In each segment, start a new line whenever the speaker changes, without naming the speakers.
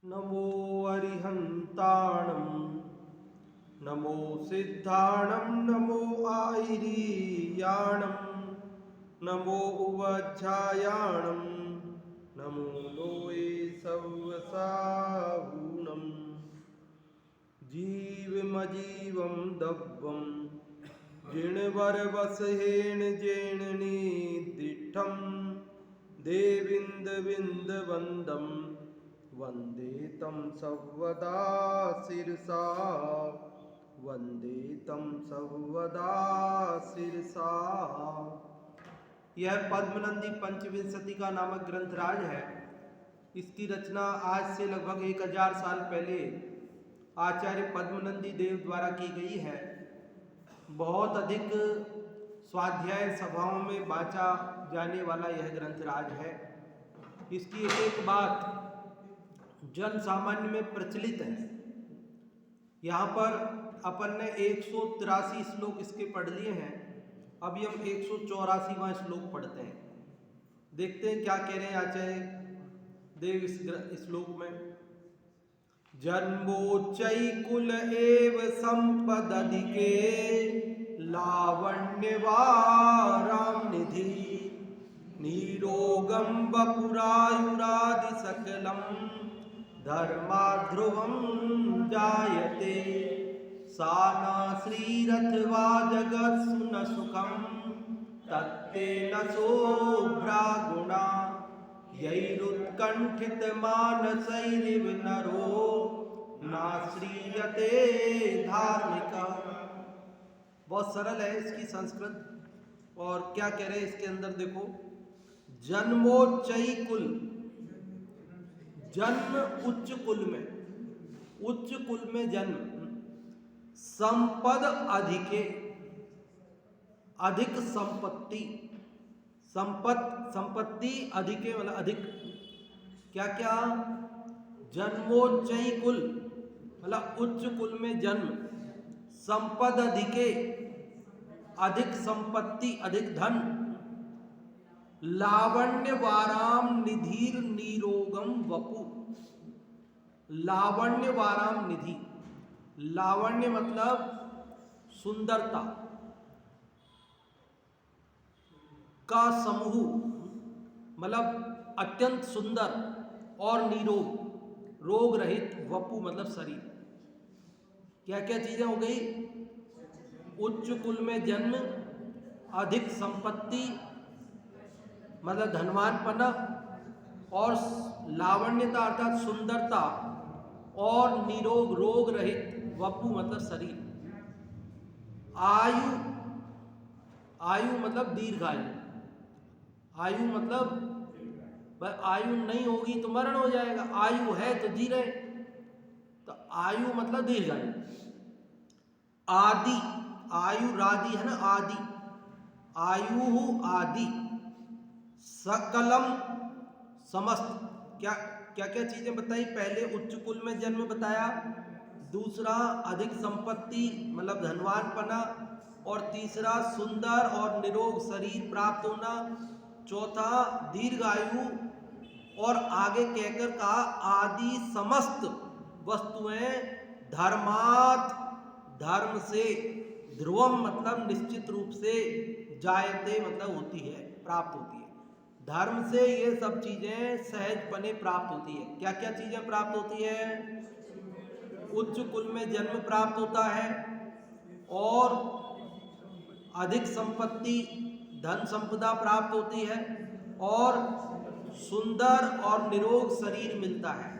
नमो अरिहन्ताणं नमो सिद्धाणं नमो आयिरीयाणं नमो उवध्यायाणं नमो लोये सव्वसाहूणं जीवमजीवं दव्वं जिणवरवसहेण जेणनीदिष्ठं देविन्दविन्दवन्दं वन्दे तं सर्वदा शिरसा वन्दे तं सर्वदा शिरसा। यह पद्मनंदी पंचविंशति का नामक ग्रंथराज है। इसकी रचना आज से लगभग 1000 साल पहले आचार्य पद्मनंदी देव द्वारा की गई है। बहुत अधिक स्वाध्याय सभाओं में बाँचा जाने वाला यह ग्रंथराज है। इसकी एक एक बात जन सामान्य में प्रचलित है। यहाँ पर अपन ने 183 श्लोक इसके पढ़ लिए हैं। अभी हम 184वां श्लोक पढ़ते हैं। देखते हैं क्या कह रहे हैं आचार्य देव इस श्लोक में। जन्मोच्चैकुल एव संपदधिके लावण्यवारां निधि नीरोगं वपुरायुरादि सकलं धर्माध्रुवं जायते सा न श्रीरथवा जगत्सु न सुखं तत्ते न शोभ्रागुणा यैरुत्कण्ठितमानसैरिव नरो नाश्रीयते धार्मिका। बहुत सरल है इसकी संस्कृत। और क्या कह रहे हैं इसके अंदर देखो। जन्मोच्चई कुल, जन्म उच्च कुल में, उच्च कुल में जन्म। संपद अधिके, अधिक संपत्ति, संपत्ति अधिके मतलब अधिक। क्या क्या? जन्मोच्चई कुल मतलब उच्च कुल में जन्म, संपद अधिके अधिक संपत्ति, अधिक धन, लावण्यवाराम निधिर नीरोगम वपु। लावण्यवाराम निधि, लावण्य मतलब सुंदरता का समूह, मतलब अत्यंत सुंदर, और निरोग रोग रहित, वपु मतलब शरीर। क्या क्या चीजें हो गई? उच्च कुल में जन्म, अधिक संपत्ति मतलब धनवानपना, और लावण्यता अर्थात सुंदरता, और निरोग रोग रहित, वपु मतलब शरीर। आयु, आयु मतलब दीर्घायु। आयु मतलब आयु नहीं होगी तो मरण हो जाएगा, आयु है तो जी रहे, तो आयु मतलब दीर्घायु। आदि, आयु रादि है ना, आदि, आयु आदि। सकलम समस्त। क्या क्या क्या चीजें बताई? पहले उच्च कुल में जन्म बताया, दूसरा अधिक संपत्ति मतलब धनवानपना, और तीसरा सुंदर और निरोग शरीर प्राप्त होना, चौथा दीर्घायु, और आगे कहकर कहा आदि समस्त वस्तुएं धर्मात्, धर्म से, ध्रुवम मतलब निश्चित रूप से, जायते मतलब होती है, प्राप्त होती है। धर्म से ये सब चीजें सहजपने प्राप्त होती है। क्या क्या चीजें प्राप्त होती है? उच्च कुल में जन्म प्राप्त होता है, और अधिक संपत्ति धन संपदा प्राप्त होती है, और सुंदर और निरोग शरीर मिलता है,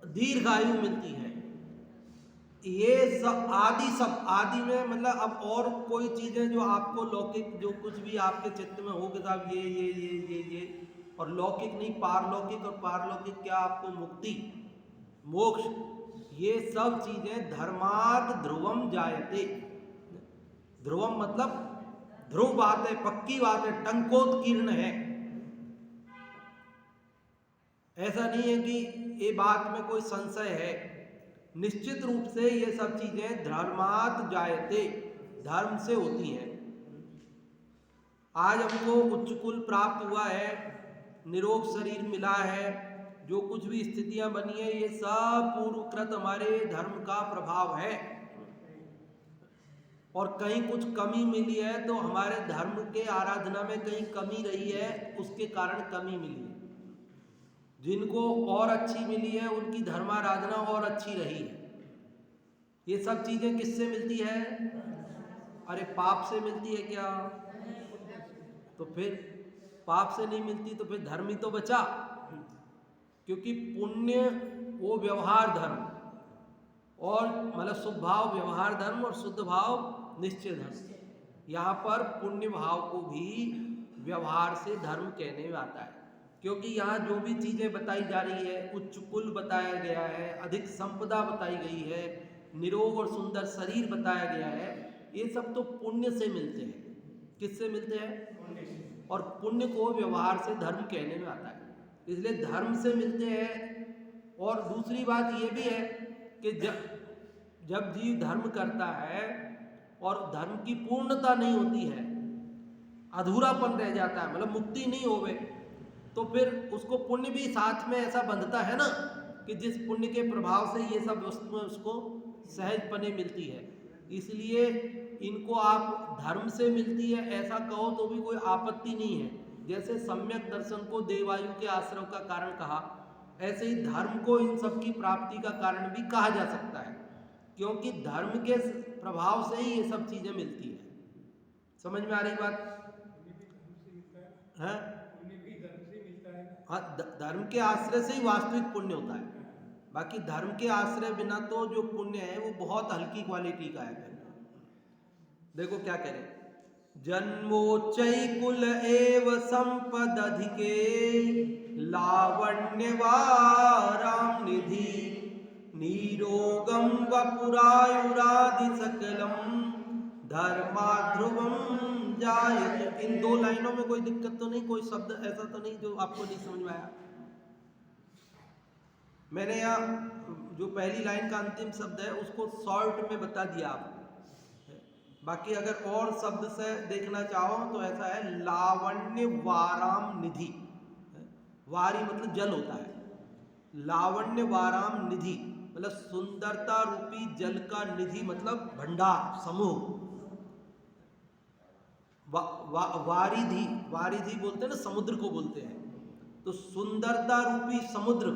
दीर्घायु मिलती है। ये सब आदि, सब आदि में मतलब अब और कोई चीजें जो आपको लौकिक, जो कुछ भी आपके चित्त में हो कि साहब ये, और लौकिक नहीं, पारलौकिक, और पारलौकिक क्या? आपको मुक्ति, मोक्ष, ये सब चीजें धर्मात् ध्रुवम जायते। ध्रुवम मतलब ध्रुव बात है, पक्की बात है, टंकोत्कीर्ण है। ऐसा नहीं है कि ये बात में कोई संशय है। निश्चित रूप से ये सब चीजें धर्मात् जायते, धर्म से होती हैं। आज हमको उच्च कुल प्राप्त हुआ है, निरोग शरीर मिला है, जो कुछ भी स्थितियां बनी है, ये सब पूर्वकृत हमारे धर्म का प्रभाव है। और कहीं कुछ कमी मिली है तो हमारे धर्म के आराधना में कहीं कमी रही है, उसके कारण कमी मिली है। जिनको और अच्छी मिली है उनकी धर्माराधना और अच्छी रही है। ये सब चीजें किससे मिलती है? अरे पाप से मिलती है क्या? तो फिर पाप से नहीं मिलती तो फिर धर्म ही तो बचा। क्योंकि पुण्य वो व्यवहार धर्म, और मतलब शुभ भाव व्यवहार धर्म और शुद्ध भाव निश्चय धर्म। यहाँ पर पुण्य भाव को भी व्यवहार से धर्म कहने में आता है। क्योंकि यहाँ जो भी चीजें बताई जा रही है, उच्च कुल बताया गया है, अधिक संपदा बताई गई है, निरोग और सुंदर शरीर बताया गया है, ये सब तो पुण्य से मिलते हैं। किससे मिलते हैं? और पुण्य को व्यवहार से धर्म कहने में आता है, इसलिए धर्म से मिलते हैं। और दूसरी बात ये भी है कि जब जीव धर्म करता है और धर्म की पूर्णता नहीं होती है, अधूरापन रह जाता है, मतलब मुक्ति नहीं होवे, तो फिर उसको पुण्य भी साथ में ऐसा बंधता है ना कि जिस पुण्य के प्रभाव से ये सब वस्तुएं उसको सहजपने मिलती है। इसलिए इनको आप धर्म से मिलती है ऐसा कहो तो भी कोई आपत्ति नहीं है। जैसे सम्यक दर्शन को देवायु के आश्रव का कारण कहा, ऐसे ही धर्म को इन सब की प्राप्ति का कारण भी कहा जा सकता है, क्योंकि धर्म के प्रभाव से ही ये सब चीजें मिलती है। समझ में आ रही बात है? हाँ, धर्म के आश्रय से ही वास्तविक पुण्य होता है। बाकी धर्म के आश्रय बिना तो जो पुण्य है वो बहुत हल्की क्वालिटी का है। देखो क्या कह रहे, जन्मोच्चैकुल एव संपदधिके लावण्यवाराम निधि नीरोगम वपुरायुरादि सकलम धर्माध्रुवम जायते। इन दो लाइनों में कोई दिक्कत तो नहीं, कोई शब्द ऐसा तो नहीं जो आपको नहीं समझ में आया? मैंने यहाँ जो पहली लाइन का अंतिम शब्द है उसको शॉर्ट में बता दिया आपको। बाकी अगर और शब्द से देखना चाहो तो ऐसा है, लावण्य वाराम निधि। वारी मतलब जल होता है, लावण्य वाराम निधि मतलब सुंदरता रूपी जल का निधि मतलब भंडार समूह। वारिधि, वारिधि बोलते हैं ना, समुद्र को बोलते हैं। तो सुंदरता रूपी समुद्र,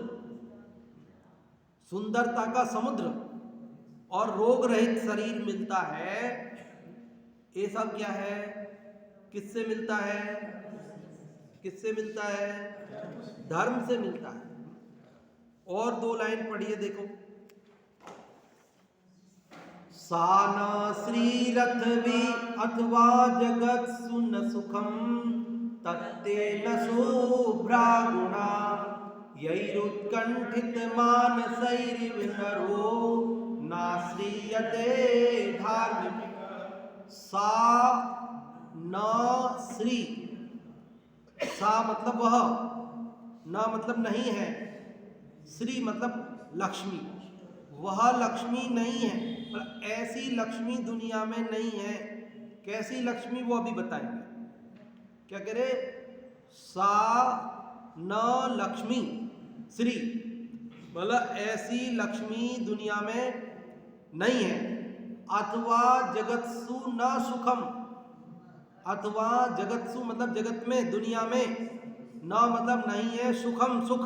सुंदरता का समुद्र और रोग रहित शरीर मिलता है। ये सब क्या है? किससे मिलता है? किससे मिलता है? धर्म से मिलता है। और दो लाइन पढ़िए, देखो, साना श्रीरथवी अथवा जगत सुन सुखम तत्ते न शुभ्रा गुणा यैरुत्कंठित मानसैरिव नरो नाश्रीयते धार्मिक। सा न श्री, सा मतलब वह, न मतलब नहीं है, श्री मतलब लक्ष्मी, वह लक्ष्मी नहीं है। पर ऐसी लक्ष्मी दुनिया में नहीं है। कैसी लक्ष्मी वो अभी बताएंगे। क्या कह रहे? सा न लक्ष्मी श्री, मतलब ऐसी लक्ष्मी दुनिया में नहीं है। अथवा जगत्सु न सुखम, अथवा जगत्सु मतलब जगत में, दुनिया में, न मतलब नहीं है, सुखम सुख।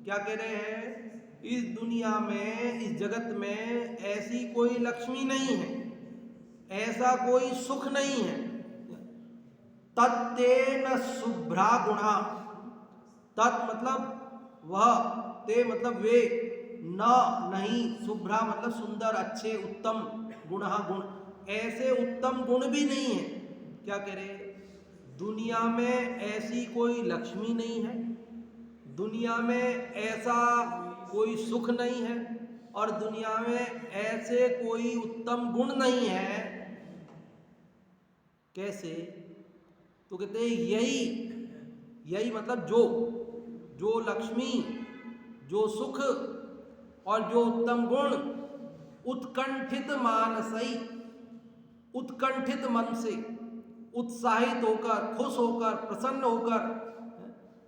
क्या कह रहे हैं? इस दुनिया में, इस जगत में ऐसी कोई लक्ष्मी नहीं है, ऐसा कोई सुख नहीं है। तत्तेन शुभ्रा गुणा, तत् मतलब वह, ते मतलब वे, न नहीं, शुभ्रा मतलब सुंदर, अच्छे, उत्तम, गुणा गुण, ऐसे उत्तम गुण भी नहीं है। क्या कह रहे? दुनिया में ऐसी कोई लक्ष्मी नहीं है, दुनिया में ऐसा कोई सुख नहीं है, और दुनिया में ऐसे कोई उत्तम गुण नहीं है। कैसे? तो कहते हैं यही, यही मतलब जो लक्ष्मी, जो सुख और जो उत्तम गुण उत्कंठित मानसई, उत्कंठित मन से, उत्साहित होकर, खुश होकर, प्रसन्न होकर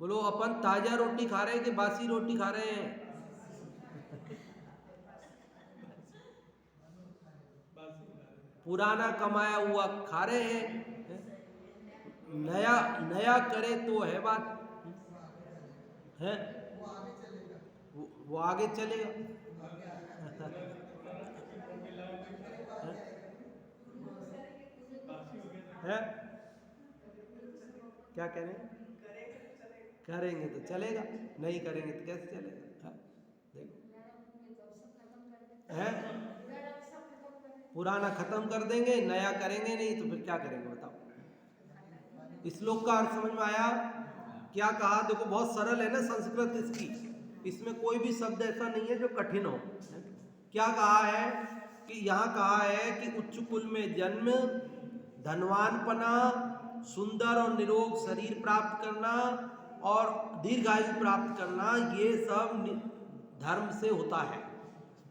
बोलो अपन ताजा रोटी खा रहे हैं कि बासी रोटी खा रहे हैं? पुराना कमाया हुआ खा रहे हैं। नया नया करे तो है बात है, वो आगे चलेगा। है क्या कह रहे हैं? करेंगे तो चलेगा, नहीं करेंगे तो कैसे चलेगा? देखो है, पुराना खत्म कर देंगे, नया करेंगे नहीं तो फिर क्या करेंगे बताओ। इस श्लोक का अर्थ समझ में आया? क्या कहा? देखो बहुत सरल है ना संस्कृत इसकी, इसमें कोई भी शब्द ऐसा नहीं है जो कठिन हो। क्या कहा है कि यहाँ कहा है कि उच्च कुल में जन्म, धनवानपना, सुंदर और निरोग शरीर प्राप्त करना और दीर्घायु प्राप्त करना, ये सब धर्म से होता है।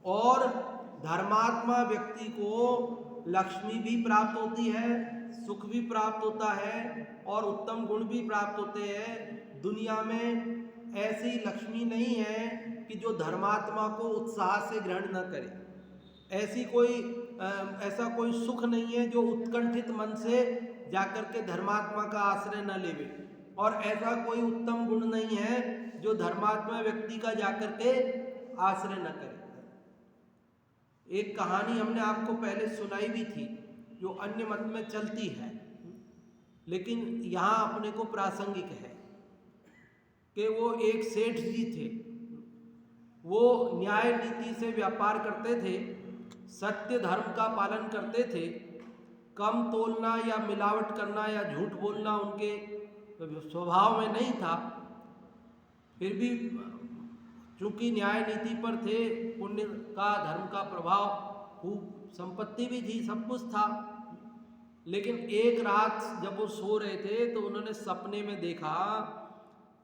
और धर्मात्मा व्यक्ति को लक्ष्मी भी प्राप्त होती है, सुख भी प्राप्त होता है और उत्तम गुण भी प्राप्त होते हैं। दुनिया में ऐसी लक्ष्मी नहीं है कि जो धर्मात्मा को उत्साह से ग्रहण न करे। ऐसा कोई सुख नहीं है जो उत्कंठित मन से जाकर के धर्मात्मा का आश्रय न लेवे। और ऐसा कोई उत्तम गुण नहीं है जो धर्मात्मा व्यक्ति का जाकर के आश्रय न करे। एक कहानी हमने आपको पहले सुनाई भी थी जो अन्य मत में चलती है, लेकिन यहाँ अपने को प्रासंगिक है कि वो एक सेठ जी थे। वो न्याय नीति से व्यापार करते थे, सत्य धर्म का पालन करते थे, कम तोलना या मिलावट करना या झूठ बोलना उनके स्वभाव में नहीं था। फिर भी चूंकि न्याय नीति पर थे, पुण्य का धर्म का प्रभाव, खूब संपत्ति भी थी, सब कुछ था। लेकिन एक रात जब वो सो रहे थे तो उन्होंने सपने में देखा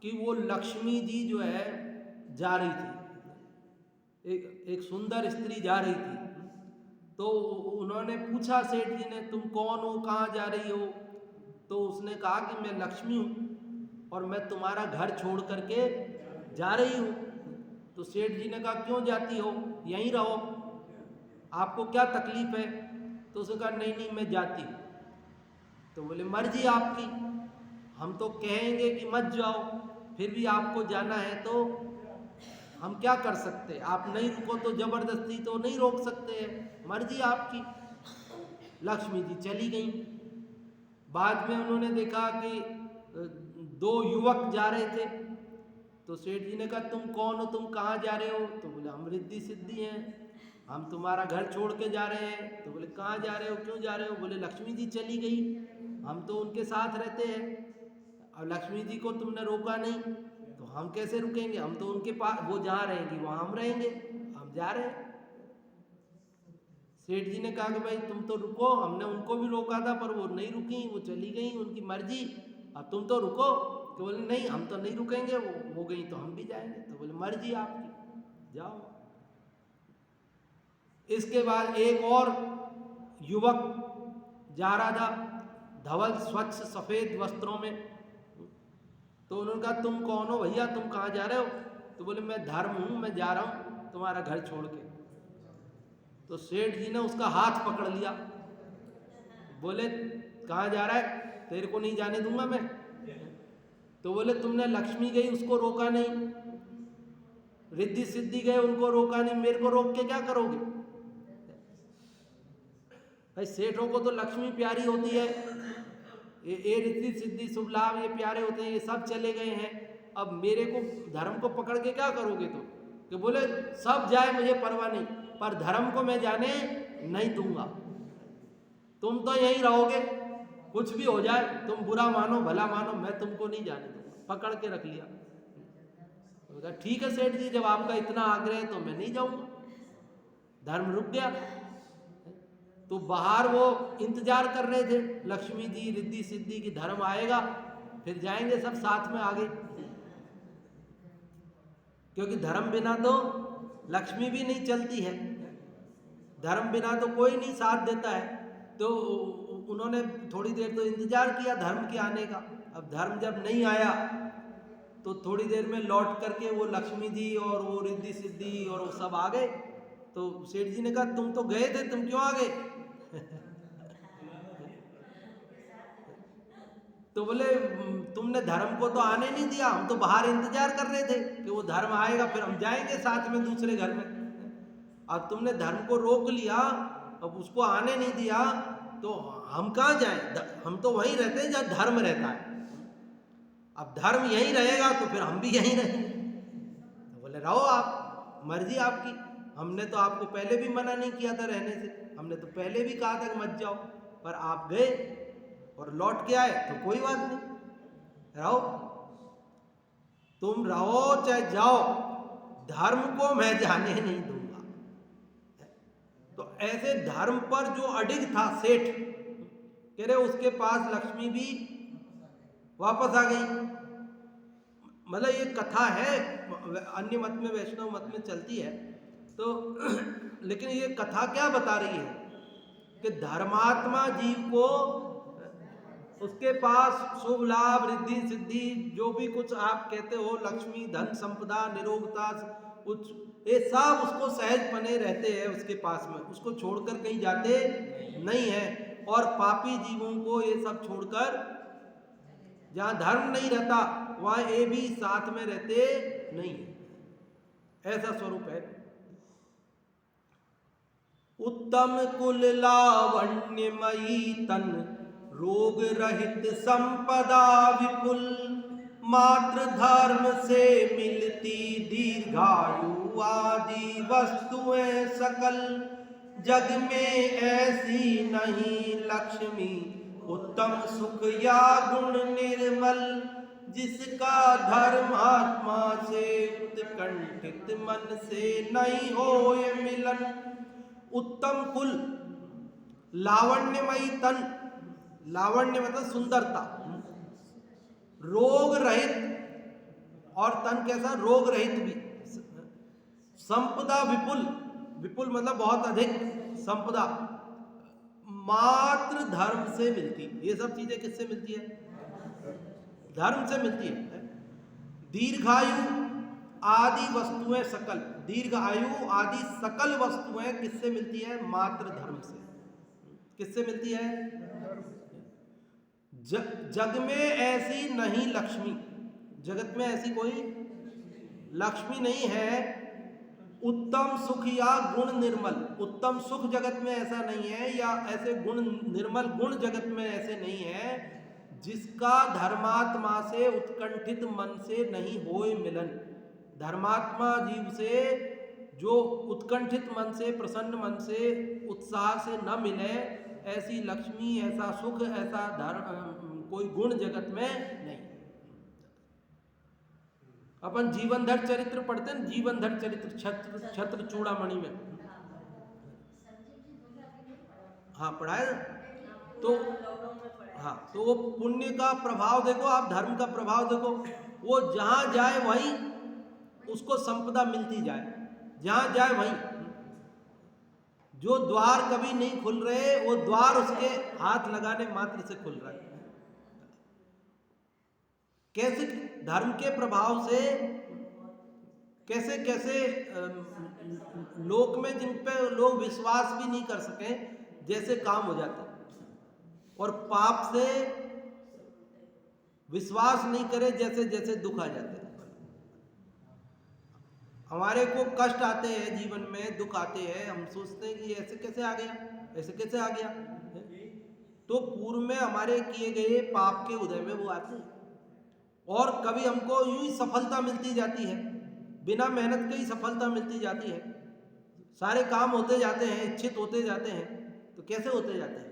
कि वो लक्ष्मी जी जो है जा रही थी, एक सुंदर स्त्री जा रही थी। तो उन्होंने पूछा सेठ जी ने, तुम कौन हो, कहाँ जा रही हो? तो उसने कहा कि मैं लक्ष्मी हूँ और मैं तुम्हारा घर छोड़ करके जा रही हूँ। तो सेठ जी ने कहा क्यों जाती हो, यहीं रहो, आपको क्या तकलीफ है? तो उसने कहा नहीं नहीं मैं जाती हूँ। तो बोले मर्जी आपकी, हम तो कहेंगे कि मत जाओ, फिर भी आपको जाना है तो हम क्या कर सकते? आप नहीं रुको तो जबरदस्ती तो नहीं रोक सकते हैं, मर्जी आपकी। लक्ष्मी जी चली गई। बाद में उन्होंने देखा कि दो युवक जा रहे थे। तो सेठ जी ने कहा तुम कौन हो, तुम कहाँ जा रहे हो? तो बोले हम रिद्धि सिद्धि हैं, हम तुम्हारा घर छोड़ के जा रहे हैं। तो बोले कहाँ जा रहे हो, क्यों जा रहे हो? बोले लक्ष्मी जी चली गई, हम तो उनके साथ रहते हैं, अब लक्ष्मी जी को तुमने रोका नहीं तो हम कैसे रुकेंगे? हम तो उनके पास, वो जहाँ रहेंगी वहाँ हम रहेंगे, हम जा रहे हैं। सेठ जी ने कहा कि भाई तुम तो रुको, हमने उनको भी रोका था पर वो नहीं रुकी, वो चली गई, उनकी मर्जी, अब तुम तो रुको। तो बोले नहीं हम तो नहीं रुकेंगे, वो हो गई तो हम भी जाएंगे। तो बोले मर्जी आपकी, जाओ। इसके बाद एक और युवक जा रहा था धवल स्वच्छ सफेद वस्त्रों में। तो उन्होंने कहा तुम कौन हो भैया, तुम कहाँ जा रहे हो? तो बोले मैं धर्म हूँ, मैं जा रहा हूँ तुम्हारा घर छोड़ के। तो सेठ जी ने उसका हाथ पकड़ लिया, बोले कहाँ जा रहा है, तेरे को नहीं जाने दूंगा मैं। तो बोले तुमने लक्ष्मी गई उसको रोका नहीं, रिद्धि सिद्धि गए उनको रोका नहीं, मेरे को रोक के क्या करोगे? भाई सेठों को तो लक्ष्मी प्यारी होती है, ये रिद्धि सिद्धि शुभ लाभ ये प्यारे होते हैं, ये सब चले गए हैं, अब मेरे को धर्म को पकड़ के क्या करोगे? तो बोले सब जाए मुझे परवाह नहीं, पर धर्म को मैं जाने नहीं दूंगा, तुम तो यहीं रहोगे, कुछ भी हो जाए, तुम बुरा मानो भला मानो, मैं तुमको नहीं जाने दूंगा। पकड़ के रख लिया। तो ठीक है सेठ जी, जब आपका इतना आग्रह है तो मैं नहीं जाऊंगा। धर्म रुक गया। तो बाहर वो इंतजार कर रहे थे लक्ष्मी जी रिद्धि सिद्धि की, धर्म आएगा फिर जाएंगे सब साथ में आगे, क्योंकि धर्म बिना तो लक्ष्मी भी नहीं चलती है, धर्म बिना तो कोई नहीं साथ देता है। तो उन्होंने थोड़ी देर तो इंतजार किया धर्म के आने का। अब धर्म जब नहीं आया तो थोड़ी देर में लौट करके वो लक्ष्मी जी और वो रिद्धि सिद्धि और वो सब आ गए। तो सेठ जी ने कहा तुम तो गए थे, तुम क्यों आ गए? तो बोले तुमने धर्म को तो आने नहीं दिया, हम तो बाहर इंतजार कर रहे थे कि वो धर्म आएगा फिर हम जाएंगे साथ में दूसरे घर में। अब तुमने धर्म को रोक लिया, अब उसको आने नहीं दिया, तो हम कहाँ जाएं? हम तो वहीं रहते हैं जहाँ धर्म रहता है। अब धर्म यहीं रहेगा तो फिर हम भी यहीं रहेंगे। तो बोले रहो आप, मर्जी आपकी, हमने तो आपको पहले भी मना नहीं किया था रहने से, हमने तो पहले भी कहा था कि मत जाओ, पर आप गए और लौट के आए तो कोई बात नहीं, रहो, तुम रहो चाहे जाओ, धर्म को मैं जाने नहीं दूंगा। तो ऐसे धर्म पर जो अडिग था सेठ, कह रहे उसके पास लक्ष्मी भी वापस आ गई। मतलब ये कथा है, अन्य मत में, वैष्णव मत में चलती है। तो लेकिन ये कथा क्या बता रही है कि धर्मात्मा जीव को उसके पास शुभ लाभ, रिद्धि सिद्धि, जो भी कुछ आप कहते हो, लक्ष्मी, धन, संपदा, निरोगता, कुछ ये सब उसको सहज पने रहते हैं उसके पास में, उसको छोड़कर कहीं जाते नहीं है। और पापी जीवों को ये सब छोड़कर, जहाँ धर्म नहीं रहता वहाँ ये भी साथ में रहते नहीं है, ऐसा स्वरूप है। उत्तम कुल लावण्यमयी तन, रोग रहित संपदा विपुल, मात्र धर्म से मिलती दीर्घायु आदि वस्तुएं सकल, जग में ऐसी नहीं लक्ष्मी उत्तम सुख या गुण निर्मल, जिसका धर्मात्मा से उत्कंठित मन से नहीं होए मिलन। उत्तम कुल, लावण्यमयी तन, लावण्य मतलब सुंदरता, रोग रहित, और तन कैसा? रोग रहित भी, संपदा विपुल, विपुल मतलब बहुत अधिक संपदा, मात्र धर्म से मिलती। ये सब चीजें किससे मिलती है? धर्म से मिलती है। दीर्घायु आदि वस्तुएं सकल, दीर्घ आयु आदि सकल वस्तुएं किससे मिलती है? मात्र धर्म से। किससे मिलती है? जग में ऐसी नहीं लक्ष्मी, जगत में ऐसी कोई लक्ष्मी नहीं है। उत्तम सुख या गुण निर्मल, उत्तम सुख जगत में ऐसा नहीं है, या ऐसे गुण निर्मल गुण जगत में ऐसे नहीं है, जिसका धर्मात्मा से उत्कंठित मन से नहीं होए मिलन। धर्मात्मा जीव से जो उत्कंठित मन से, प्रसन्न मन से, उत्साह से न मिले, ऐसी लक्ष्मी, ऐसा सुख, ऐसा धर्म, कोई गुण जगत में नहीं। अपन जीवनधर चरित्र पढ़ते हैं, जीवनधर चरित्र छत्र चूड़ामणि में, हाँ पढ़ाया। तो हाँ, तो वो पुण्य का प्रभाव देखो आप, धर्म का प्रभाव देखो, वो जहां जाए वहीं उसको संपदा मिलती जाए, जहां जाए वहीं। जो द्वार कभी नहीं खुल रहे, वो द्वार उसके हाथ लगाने मात्र से खुल रहा है। कैसे धर्म के प्रभाव से कैसे कैसे लोक में जिन पे लोग विश्वास भी नहीं कर सके जैसे काम हो जाते, और पाप से विश्वास नहीं करे जैसे जैसे दुख आ जाते हैं। हमारे को कष्ट आते हैं जीवन में, दुख आते हैं, हम सोचते हैं कि ऐसे कैसे आ गया, ऐसे कैसे आ गया। तो पूर्व में हमारे किए गए पाप के उदय में वो आते हैं, और कभी हमको यूं ही सफलता मिलती जाती है, बिना मेहनत के ही सफलता मिलती जाती है, सारे काम होते जाते हैं, इच्छित होते जाते हैं। तो कैसे होते जाते हैं?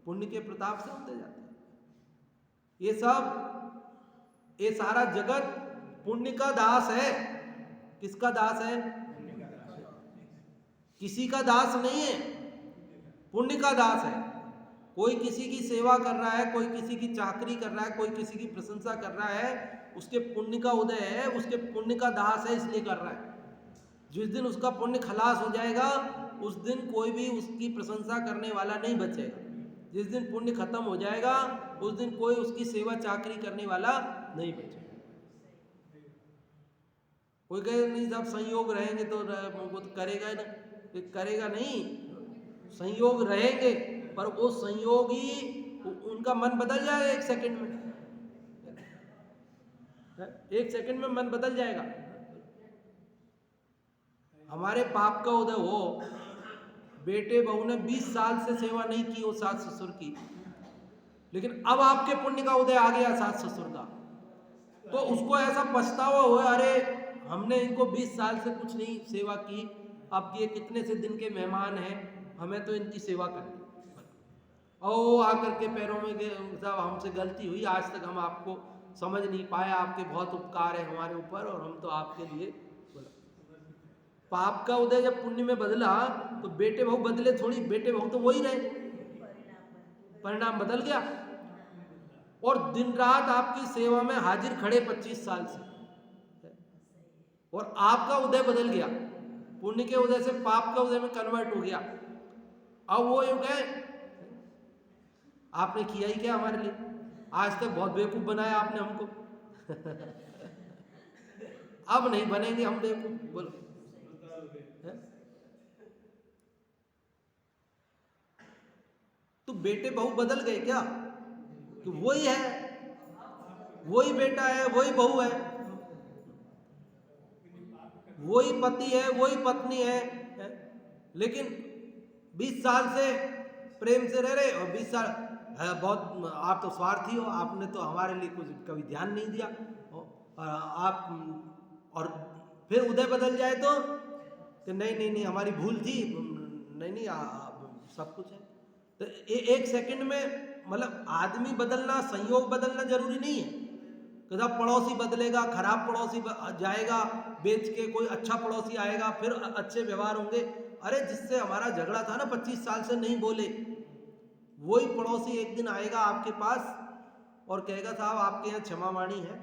पुण्य के प्रताप से होते जाते हैं। ये सब, ये सारा जगत पुण्य का दास है। किसका दास है? किसी का दास नहीं है, पुण्य का दास है। कोई किसी की सेवा कर रहा है, कोई किसी की चाकरी कर रहा है, कोई किसी की प्रशंसा कर रहा है, उसके पुण्य का उदय है, उसके पुण्य का दास है, इसलिए कर रहा है। जिस दिन उसका पुण्य खलास हो जाएगा, उस दिन कोई भी उसकी प्रशंसा करने वाला नहीं बचेगा। जिस दिन पुण्य खत्म हो जाएगा, उस दिन कोई उसकी सेवा चाकरी करने वाला नहीं बचेगा। कोई कहे नहीं साहब संयोग रहेंगे तो वो तो करेगा ही ना, करेगा नहीं, संयोग रहेंगे पर वो संयोग ही उनका मन बदल जाएगा 1 सेकंड में, 1 सेकंड में मन बदल जाएगा। हमारे पाप का उदय हो, बेटे बहू ने 20 साल से सेवा नहीं की वो सास ससुर की, लेकिन अब आपके पुण्य का उदय आ गया सास ससुर का, तो उसको ऐसा पछतावा हुआ, अरे हमने इनको 20 साल से कुछ नहीं सेवा की, अब ये कितने से दिन के मेहमान हैं, हमें तो इनकी सेवा करनी। और आकर के पैरों में साहब हमसे गलती हुई, आज तक हम आपको समझ नहीं पाए, आपके बहुत उपकार है हमारे ऊपर और हम तो आपके लिए बोला। पाप का उदय जब पुण्य में बदला तो बेटे बहू बदले थोड़ी, बेटे बहू तो वही रहे, परिणाम बदल गया। और दिन रात आपकी सेवा में हाजिर खड़े 25 साल से, और आपका उदय बदल गया, पुण्य के उदय से पाप का उदय में कन्वर्ट हो गया। अब वो युग है, आपने किया ही क्या हमारे लिए, आज तक बहुत बेवकूफ बनाया आपने हमको अब नहीं बनेंगे हम बेवकूफ, बोलो। तो बेटे बहू बदल गए क्या, कि वही है, वही बेटा है, वही बहू है, वही पति है, वही पत्नी है, लेकिन 20 साल से प्रेम से रह रहे, और 20 साल बहुत आप तो स्वार्थी हो, आपने तो हमारे लिए कुछ कभी ध्यान नहीं दिया, और आप और फिर उदय बदल जाए तो कि नहीं नहीं नहीं हमारी भूल थी, नहीं नहीं सब कुछ है। तो 1 सेकंड में मतलब आदमी बदलना, संयोग बदलना जरूरी नहीं है। कदा पड़ोसी बदलेगा, खराब पड़ोसी जाएगा बेच के, कोई अच्छा पड़ोसी आएगा, फिर अच्छे व्यवहार होंगे। अरे जिससे हमारा झगड़ा था ना 25 साल से नहीं बोले, वही पड़ोसी एक दिन आएगा आपके पास और कहेगा साहब आपके यहाँ क्षमा वाणी है,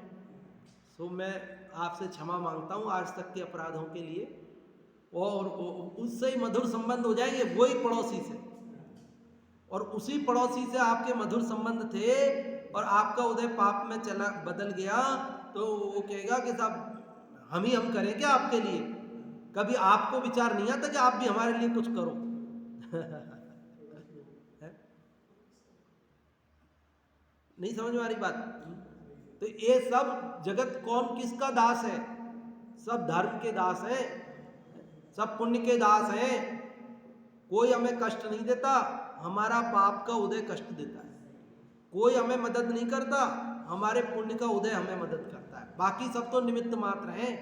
तो मैं आपसे क्षमा मांगता हूँ आज तक के अपराधों के लिए, और उससे ही मधुर संबंध हो जाएंगे वही पड़ोसी से, और उसी पड़ोसी से आपके मधुर संबंध थे और आपका उदय पाप में चला बदल गया, तो वो कहेगा कि साहब हम करें क्या आपके लिए, कभी आपको विचार नहीं आता कि आप भी हमारे लिए कुछ करो नहीं समझ में आ रही बात। तो ये सब जगत कौन किसका दास है, सब धर्म के दास हैं, सब पुण्य के दास हैं। कोई हमें कष्ट नहीं देता, हमारा पाप का उदय कष्ट देता है। कोई हमें मदद नहीं करता, हमारे पुण्य का उदय हमें मदद करता है। बाकी सब तो निमित्त मात्र हैं।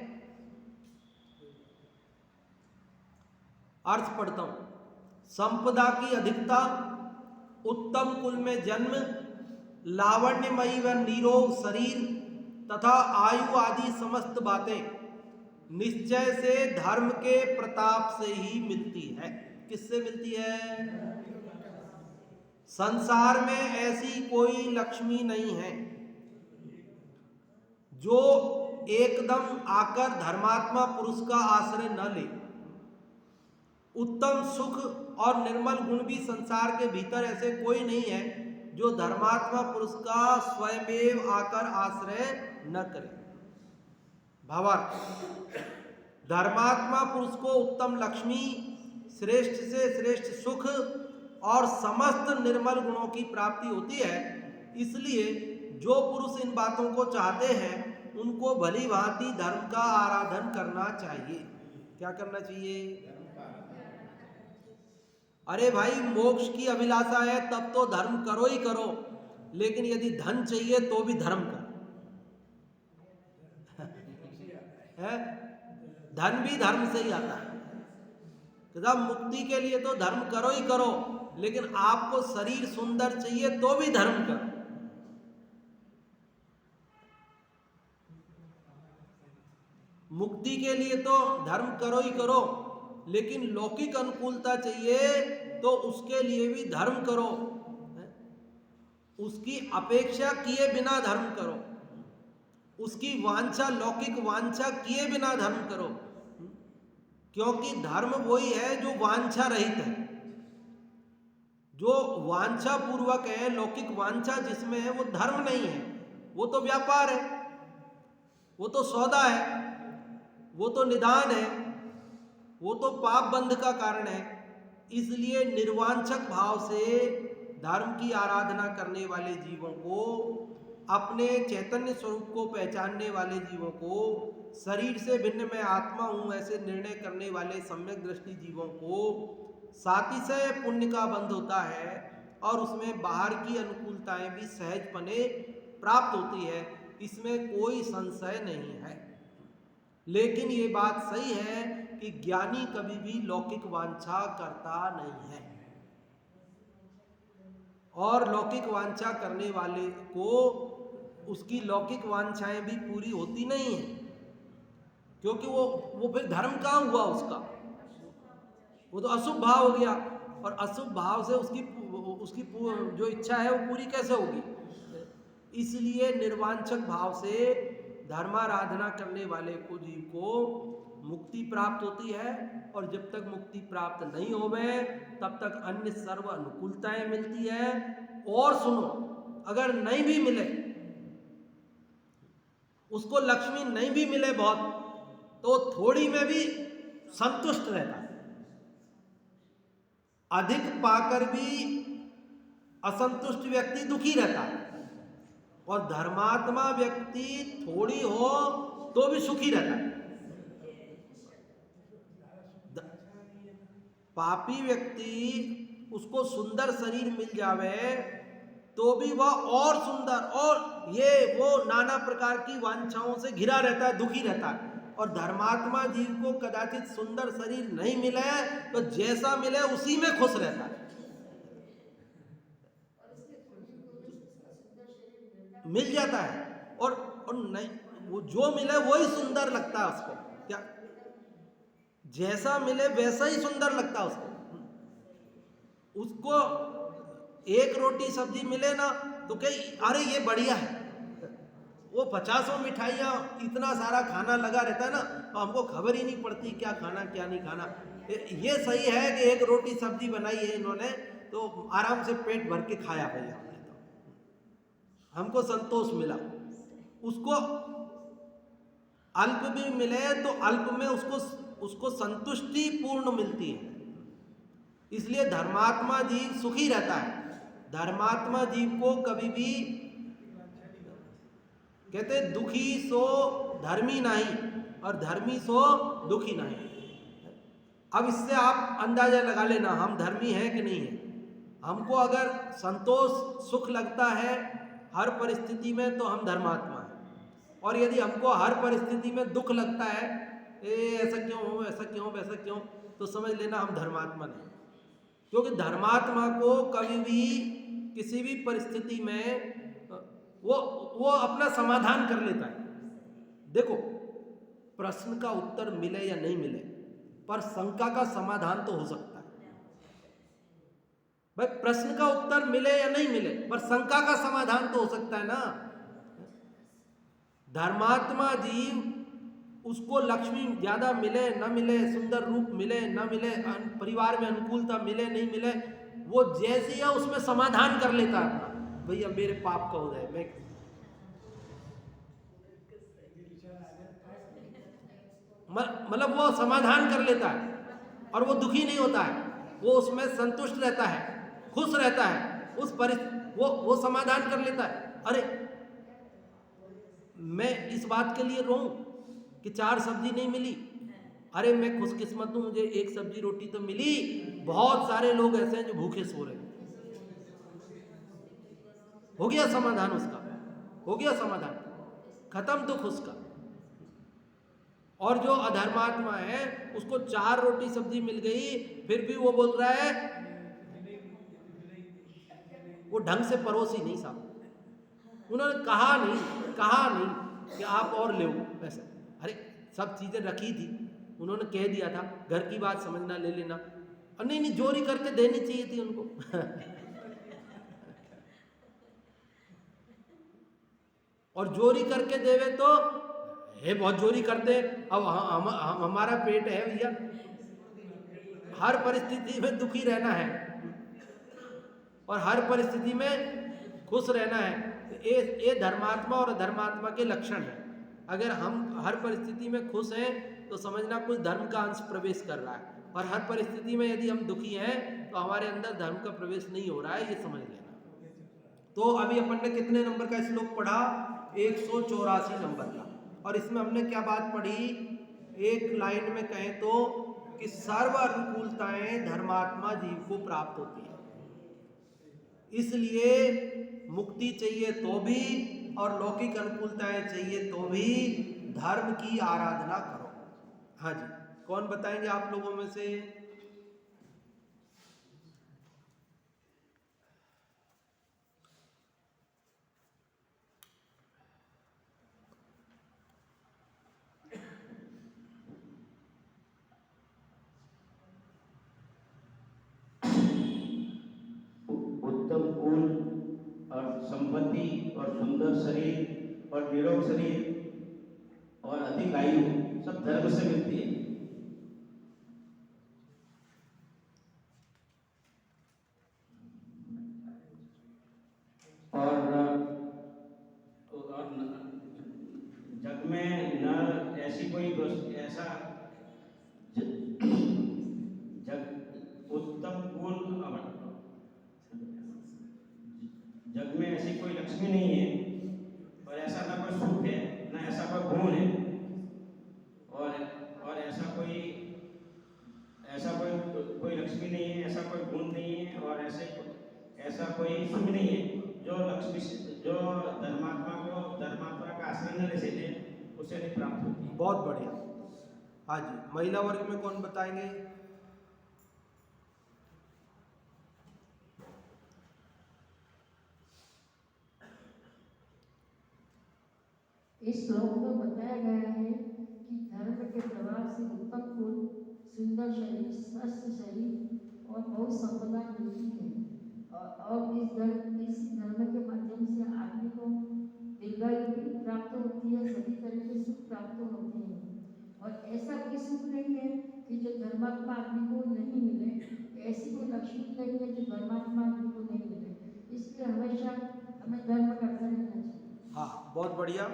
अर्थ पढ़ता हूं, संपदा की अधिकता, उत्तम कुल में जन्म, लावण्यमयी व निरोग शरीर तथा आयु आदि समस्त बातें निश्चय से धर्म के प्रताप से ही मिलती है। किससे मिलती है? संसार में ऐसी कोई लक्ष्मी नहीं है जो एकदम आकर धर्मात्मा पुरुष का आश्रय न ले। उत्तम सुख और निर्मल गुण भी संसार के भीतर ऐसे कोई नहीं है जो धर्मात्मा पुरुष का स्वयमेव आकर आश्रय न करे। भावार्थ, धर्मात्मा पुरुष को उत्तम लक्ष्मी, श्रेष्ठ से श्रेष्ठ सुख और समस्त निर्मल गुणों की प्राप्ति होती है। इसलिए जो पुरुष इन बातों को चाहते हैं उनको भली भांति धर्म का आराधन करना चाहिए। क्या करना चाहिए? अरे भाई, मोक्ष की अभिलाषा है तब तो धर्म करो ही करो, लेकिन यदि धन चाहिए तो भी धर्म करो है? धन भी धर्म से ही आता है। तो मुक्ति के लिए तो धर्म करो ही करो, लेकिन आपको शरीर सुंदर चाहिए तो भी धर्म करो। मुक्ति के लिए तो धर्म करो ही करो, लेकिन लौकिक अनुकूलता चाहिए तो उसके लिए भी धर्म करो। उसकी अपेक्षा किए बिना धर्म करो, उसकी वांछा, लौकिक वांछा किए बिना धर्म करो, क्योंकि धर्म वही है जो वांछा रहित है। जो वांछा पूर्वक है, लौकिक वांछा जिसमें है, वो धर्म नहीं है, वो तो व्यापार है। वो तो सौदा है, वो तो निदान है, वो तो पाप बंध का कारण है। इसलिए निर्वांछक भाव से धर्म की आराधना करने वाले जीवों को, अपने चैतन्य स्वरूप को पहचानने वाले जीवों को, शरीर से भिन्न मैं आत्मा हूँ ऐसे निर्णय करने वाले सम्यक दृष्टि जीवों को सातिशय पुण्य का बंध होता है और उसमें बाहर की अनुकूलताएं भी सहजपने प्राप्त होती है, इसमें कोई संशय नहीं है। लेकिन ये बात सही है कि ज्ञानी कभी भी लौकिक वांछा करता नहीं है, और लौकिक वांछा करने वाले को उसकी लौकिक वांछाएं भी पूरी होती नहीं है, क्योंकि वो फिर धर्म कहाँ हुआ उसका, वो तो अशुभ भाव हो गया, और अशुभ भाव से उसकी जो इच्छा है वो पूरी कैसे होगी। इसलिए निर्वांछक भाव से धर्माराधना करने वाले को जीव को मुक्ति प्राप्त होती है, और जब तक मुक्ति प्राप्त नहीं होवे तब तक अन्य सर्व अनुकूलताएं मिलती है। और सुनो, अगर नहीं भी मिले, उसको लक्ष्मी नहीं भी मिले बहुत, तो थोड़ी में भी संतुष्ट रहता है। अधिक पाकर भी असंतुष्ट व्यक्ति दुखी रहता है, और धर्मात्मा व्यक्ति थोड़ी हो तो भी सुखी रहता है। पापी व्यक्ति, उसको सुंदर शरीर मिल जावे तो भी वह और सुंदर और ये वो नाना प्रकार की वांछाओं से घिरा रहता है, दुखी रहता है। और धर्मात्मा जीव को कदाचित सुंदर शरीर नहीं मिले तो जैसा मिले उसी में खुश रहता है, मिल जाता है, और नहीं, वो जो मिले वही सुंदर लगता है उसको, क्या जैसा मिले वैसा ही सुंदर लगता है उसको एक रोटी सब्जी मिले ना तो कहीं अरे ये बढ़िया है, वो 50 मिठाइयाँ इतना सारा खाना लगा रहता है ना, तो हमको खबर ही नहीं पड़ती क्या खाना क्या नहीं खाना। ये सही है कि एक रोटी सब्जी बनाई है इन्होंने तो आराम से पेट भर के खाया भैया, हमने तो हमको संतोष मिला। उसको अल्प भी मिले तो अल्प में उसको संतुष्टि पूर्ण मिलती है। इसलिए धर्मात्मा जीव सुखी रहता है। धर्मात्मा जीव को कभी भी कहते दुखी सो धर्मी नहीं और धर्मी सो दुखी नहीं। अब इससे आप अंदाजा लगा लेना हम धर्मी हैं कि नहीं है। हमको अगर संतोष सुख लगता है हर परिस्थिति में तो हम धर्मात्मा हैं, और यदि हमको हर परिस्थिति में दुख लगता है ऐसा क्यों हो ऐसा क्यों वैसा क्यों, तो समझ लेना हम धर्मात्मा नहीं। क्योंकि धर्मात्मा को कभी भी किसी भी परिस्थिति में वो अपना समाधान कर लेता है। देखो, प्रश्न का उत्तर मिले या नहीं मिले पर शंका का समाधान तो हो सकता है। भाई प्रश्न का उत्तर मिले या नहीं मिले पर शंका का समाधान तो हो सकता है ना। धर्मात्मा जीव उसको लक्ष्मी ज्यादा मिले न मिले, सुंदर रूप मिले न मिले, परिवार में अनुकूलता मिले नहीं मिले, वो जैसी है उसमें समाधान कर लेता है अपना। भैया मेरे पाप का उदय, मैं मतलब वो समाधान कर लेता है और वो दुखी नहीं होता है, वो उसमें संतुष्ट रहता है, खुश रहता है। उस वो समाधान कर लेता है। अरे मैं इस बात के लिए रोऊं कि 4 सब्जी नहीं मिली, अरे मैं खुशकिस्मत हूं मुझे 1 सब्जी रोटी तो मिली। बहुत सारे लोग ऐसे हैं जो भूखे सो रहे हैं। हो गया समाधान उसका, हो गया समाधान, खत्म दुख उसका। और जो अधर्मात्मा है उसको 4 रोटी सब्जी मिल गई फिर भी वो बोल रहा है, वो ढंग से परोसी नहीं साहब, उन्होंने कहा नहीं कि आप और ले वैसे। अरे सब चीजें रखी थी, उन्होंने कह दिया था घर की बात समझना ले लेना, और नहीं जोरी करके देनी चाहिए थी उनको। और जोरी करके देवे तो हे बहुत जोरी करते, अब हमारा पेट है भैया, हर परिस्थिति में दुखी रहना है और हर परिस्थिति में खुश रहना है। ये धर्मात्मा और अधर्मात्मा के लक्षण है। अगर हम हर परिस्थिति में खुश हैं तो समझना कुछ धर्म का अंश प्रवेश कर रहा है, और हर परिस्थिति में यदि हम दुखी हैं तो हमारे अंदर धर्म का प्रवेश नहीं हो रहा है, ये समझ लेना। तो अभी अपन ने कितने नंबर का श्लोक पढ़ा? 184 नंबर का। और इसमें हमने क्या बात पढ़ी? एक लाइन में कहें तो कि सर्व अनुकूलताएं धर्मात्मा जीव को प्राप्त होती है, इसलिए मुक्ति चाहिए तो भी और लौकिक अनुकूलताएं चाहिए तो भी धर्म की आराधना करो। हाँ जी, कौन बताएंगे आप लोगों में से?
उत्तम कुल और संपत्ति और सुंदर शरीर और निरोग शरीर और अधिक आयु सब धर्म से मिलती है। और जग में न ऐसी कोई ऐसा जग उत्तम गुण जग में ऐसी कोई लक्ष्मी नहीं है, और ऐसा ना कोई सुख है, ना ऐसा कोई गुण है, और ऐसा कोई लक्ष्मी नहीं है, ऐसा कोई गुण नहीं है, और ऐसा कोई सुख नहीं है जो धर्मात्मा का आश्रय न ले सके उसे नहीं प्राप्त होती।
बहुत बढ़िया। हाँ जी, महिला वर्ग में कौन बताएंगे?
इस श्लोक में बताया गया है कि धर्म के प्रभाव से उत्तम गुण, सुंदर शरीर, स्वस्थ शरीर और बहुत संपदा मिलती है, और इस धर्म के माध्यम से आदमी को दीर्घायु भी प्राप्त होती है, सभी तरह के सुख प्राप्त होते हैं। और ऐसा कोई सुख नहीं है कि जो धर्मात्मा आदमी को नहीं मिले, ऐसी कोई लक्ष्मी नहीं है जो धर्मात्मा आदमी को नहीं मिले। इसलिए हमेशा हमें धर्म करता रहना चाहिए।
हाँ, बहुत बढ़िया।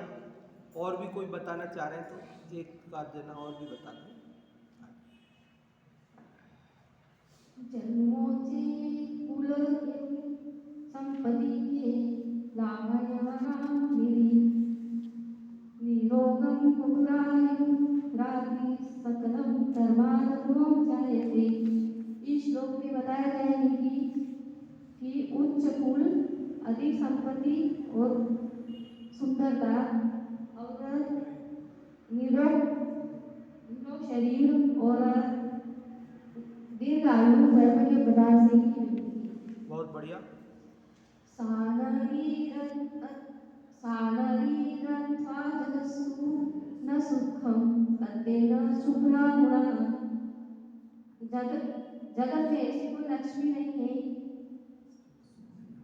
और भी कोई बताना चाह रहे हैं तो एक आध जना और भी बता दें।
जन्मोचे कुल संपत्ति के लाभयवराम निरोगम पुरायु राधि सकलम धर्मानुगम जायते। इस श्लोक में बताया गया है कि उच्च कुल, अधिक संपत्ति और सुंदरता और निरोग शरीर और दीर्घायु धर्म के प्रदान से ही मिलती है।
बहुत बढ़िया।
जगत्सु न सुखम तद्देन शुभ्रामुणा। जगत में ऐसी कोई लक्ष्मी नहीं है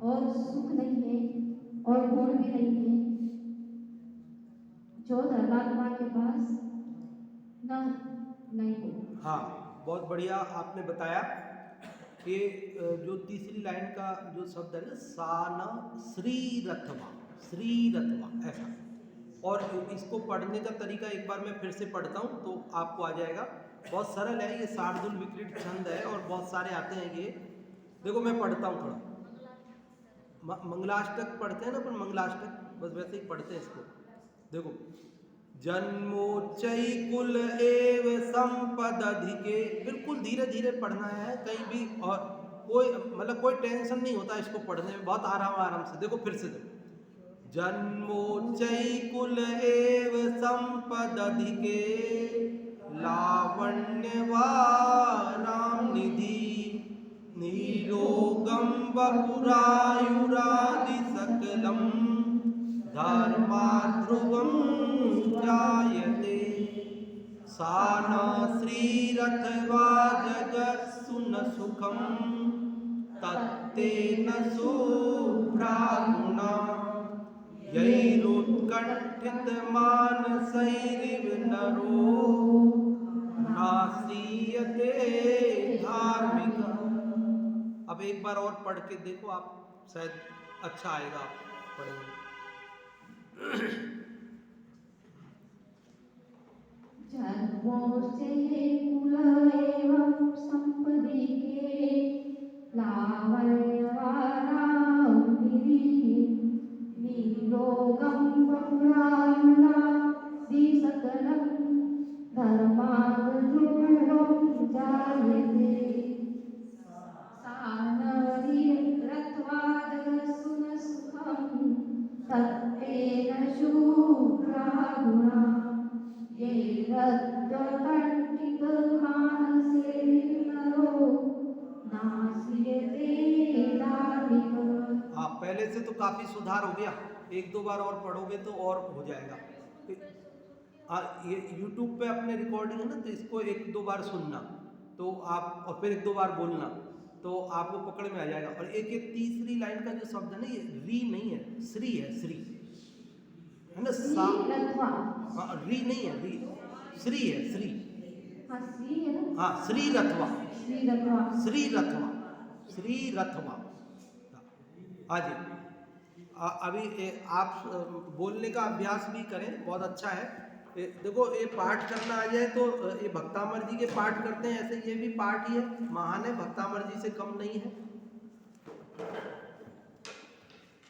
और सुख नहीं है और गुण भी नहीं है जो धर्मात्मा के पास नहीं हो।
हाँ, बहुत बढ़िया आपने बताया कि जो तीसरी लाइन का जो शब्द है ना, साना श्रीरथवा, ऐसा। और इसको पढ़ने का तरीका एक बार मैं फिर से पढ़ता हूँ तो आपको आ जाएगा। बहुत सरल है, ये शार्दुल विकृत छंद है और बहुत सारे आते हैं ये। देखो मैं पढ़ता हूँ थोड़ा। मंगलाष्टक पढ़ते हैं ना अपन, मंगलाष्टक बस वैसे ही पढ़ते हैं इसको। देखो, जन्मोच्चैकुल एव संपदधिके, बिल्कुल धीरे धीरे पढ़ना है कहीं भी, और कोई टेंशन नहीं होता इसको पढ़ने में, बहुत आराम से। देखो फिर से देखो, जन्मोच्चैकुल एव संपदधिके लावण्यवाराम निधि निरोगम वपुरायुरादि सकलम धर्माध्रुवं जायते। साना श्रीरथवा जगत्सु न सुखं तत्तेन शुभ्रागुणा यैरुत्कण्ठितमानसैरिव नरो नासीयते धार्मिक। अब एक बार और पढ़ के देखो आप, शायद अच्छा आएगा पढ़ेंगे।
जन्मोर्चे कुल एवं संपदि के लावण्यवारावनिधि निरोगं बहुलायुना दिसकलं धर्मानुरूपं जायते सानरि रत्वादसुनसुखं तत्तेन शूद्रागुणा ये रत्तकण्ठितमानसे नरो नास्यते धार्मिक।
हाँ, पहले से तो काफी सुधार हो गया, एक दो बार और पढ़ोगे तो और हो जाएगा। ये YouTube पे अपने रिकॉर्डिंग है ना, तो इसको एक दो बार सुनना तो आप, और फिर एक दो बार बोलना तो आपको पकड़ में आ जाएगा। और एक एक तीसरी लाइन का जो शब्द है ना, ये री नहीं है, श्री है, श्री है ना, सा, हाँ, री नहीं है, री, श्री है, श्री, हाँ, श्री रथवा, श्री रथवा, श्री रथवा। हाँ जी, अभी आप बोलने का अभ्यास भी करें, बहुत अच्छा है। देखो, ये पाठ करना आ जाए तो ये भक्तामर जी के पाठ करते हैं, ऐसे ये भी पाठ ही है, महान है, भक्तामर जी से कम नहीं है।